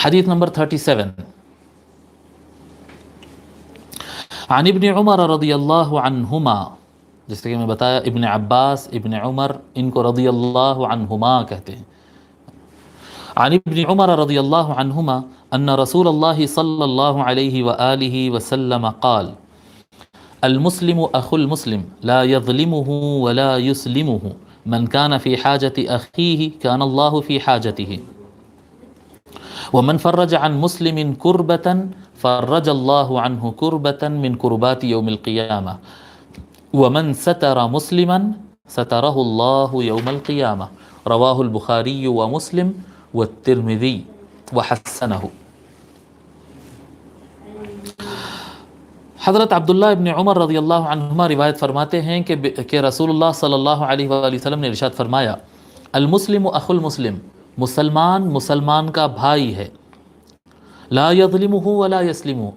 حدیث نمبر 37، عن ابن عمر رضی اللہ عنہما، جس کہ میں بتایا ابن عباس، ابن عمر، ان کو رضی اللہ عنہما کہتے ہیں۔ عن ابن عمر رضی اللہ عنہما ان رسول اللہ صلی اللہ علیہ وآلہ وسلم قال المسلم اخو المسلم لا يظلمه ولا يسلمه من كان في حاجة أخيه كان الله في حاجته ومن فرج عن مسلم كربة فرج الله عنه كربة من كربات يوم القيامة ومن ستر مسلما ستره الله يوم القيامة رواه البخاري ومسلم والترمذي وحسنه۔ حضرت عبداللہ ابن عمر رضی اللہ عنہما روایت فرماتے ہیں کہ رسول اللہ صلی اللہ علیہ وآلہ وسلم نے ارشاد فرمایا، المسلم اخو المسلم، مسلمان مسلمان کا بھائی ہے، لا یظلمہ ولا یسلمہ،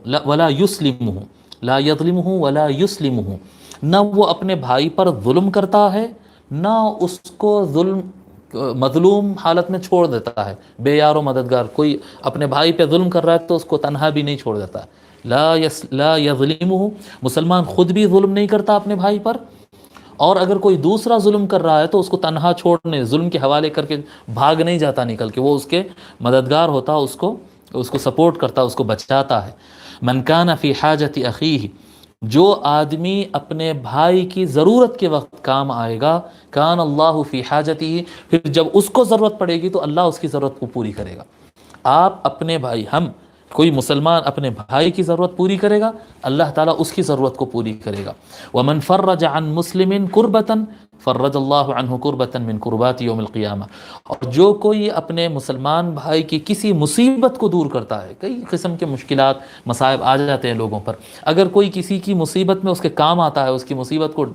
لا یظلمہ ولا یسلمہ، نہ وہ اپنے بھائی پر ظلم کرتا ہے نہ اس کو مظلوم حالت میں چھوڑ دیتا ہے، بے یار و مددگار، کوئی اپنے بھائی پہ ظلم کر رہا ہے تو اس کو تنہا بھی نہیں چھوڑ دیتا ہے۔ لا یظلمہ، مسلمان خود بھی ظلم نہیں کرتا اپنے بھائی پر، اور اگر کوئی دوسرا ظلم کر رہا ہے تو اس کو تنہا چھوڑنے، ظلم کے حوالے کر کے بھاگ نہیں جاتا نکل کے، وہ اس کے مددگار ہوتا، اس کو سپورٹ کرتا، اس کو بچاتا ہے۔ من کان فی حاجت اخیہ، جو آدمی اپنے بھائی کی ضرورت کے وقت کام آئے گا، کان اللہ فی حاجتہ، پھر جب اس کو ضرورت پڑے گی تو اللہ اس کی ضرورت کو پوری کرے گا۔ آپ اپنے بھائی، کوئی مسلمان اپنے بھائی کی ضرورت پوری کرے گا، اللہ تعالیٰ اس کی ضرورت کو پوری کرے گا۔ ومن فرج عن مسلم کربۃ فرج اللہ عنہ کربۃ من کربات یوم القیامہ، اور جو کوئی اپنے مسلمان بھائی کی کسی مصیبت کو دور کرتا ہے، کئی قسم کے مشکلات مصائب آ جاتے ہیں لوگوں پر، اگر کوئی کسی کی مصیبت میں اس کے کام آتا ہے، اس کی مصیبت کو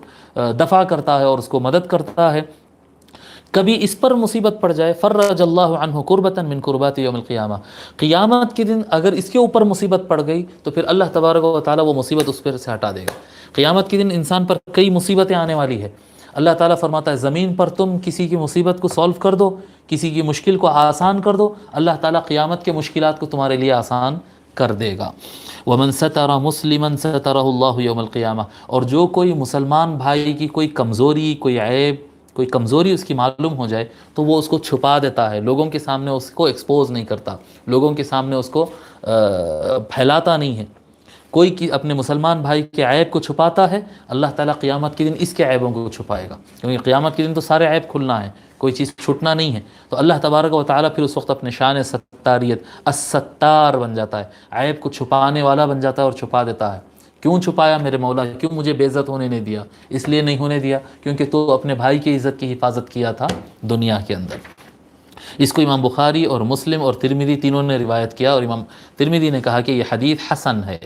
دفع کرتا ہے اور اس کو مدد کرتا ہے، کبھی اس پر مصیبت پڑ جائے، فرج اللہ عنہ کربۃ من کربات یوم القیامہ، قیامت کے دن اگر اس کے اوپر مصیبت پڑ گئی تو پھر اللہ تبارک و تعالیٰ وہ مصیبت اس پر سے ہٹا دے گا۔ قیامت کے دن انسان پر کئی مصیبتیں آنے والی ہے، اللہ تعالیٰ فرماتا ہے زمین پر تم کسی کی مصیبت کو سولو کر دو، کسی کی مشکل کو آسان کر دو، اللہ تعالیٰ قیامت کے مشکلات کو تمہارے لیے آسان کر دے گا۔ ومن ستر مسلما سترہ اللہ یوم القیامہ، اور جو کوئی مسلمان بھائی کی کوئی کمزوری، کوئی عیب، کوئی کمزوری اس کی معلوم ہو جائے تو وہ اس کو چھپا دیتا ہے، لوگوں کے سامنے اس کو ایکسپوز نہیں کرتا، لوگوں کے سامنے اس کو پھیلاتا نہیں ہے۔ کوئی اپنے مسلمان بھائی کے عیب کو چھپاتا ہے، اللہ تعالیٰ قیامت کے دن اس کے عیبوں کو چھپائے گا، کیونکہ قیامت کے دن تو سارے عیب کھلنا ہے، کوئی چیز چھٹنا نہیں ہے، تو اللہ تبارک و تعالیٰ پھر اس وقت اپنے شان ستاریت الستار بن جاتا ہے، عیب کو چھپانے والا بن جاتا ہے اور چھپا دیتا ہے۔ کیوں چھپایا میرے مولا، کیوں مجھے بے عزت ہونے نہیں دیا؟ اس لیے نہیں ہونے دیا کیونکہ تو اپنے بھائی کی عزت کی حفاظت کیا تھا دنیا کے اندر۔ اس کو امام بخاری اور مسلم اور ترمذی تینوں نے روایت کیا، اور امام ترمذی نے کہا کہ یہ حدیث حسن ہے،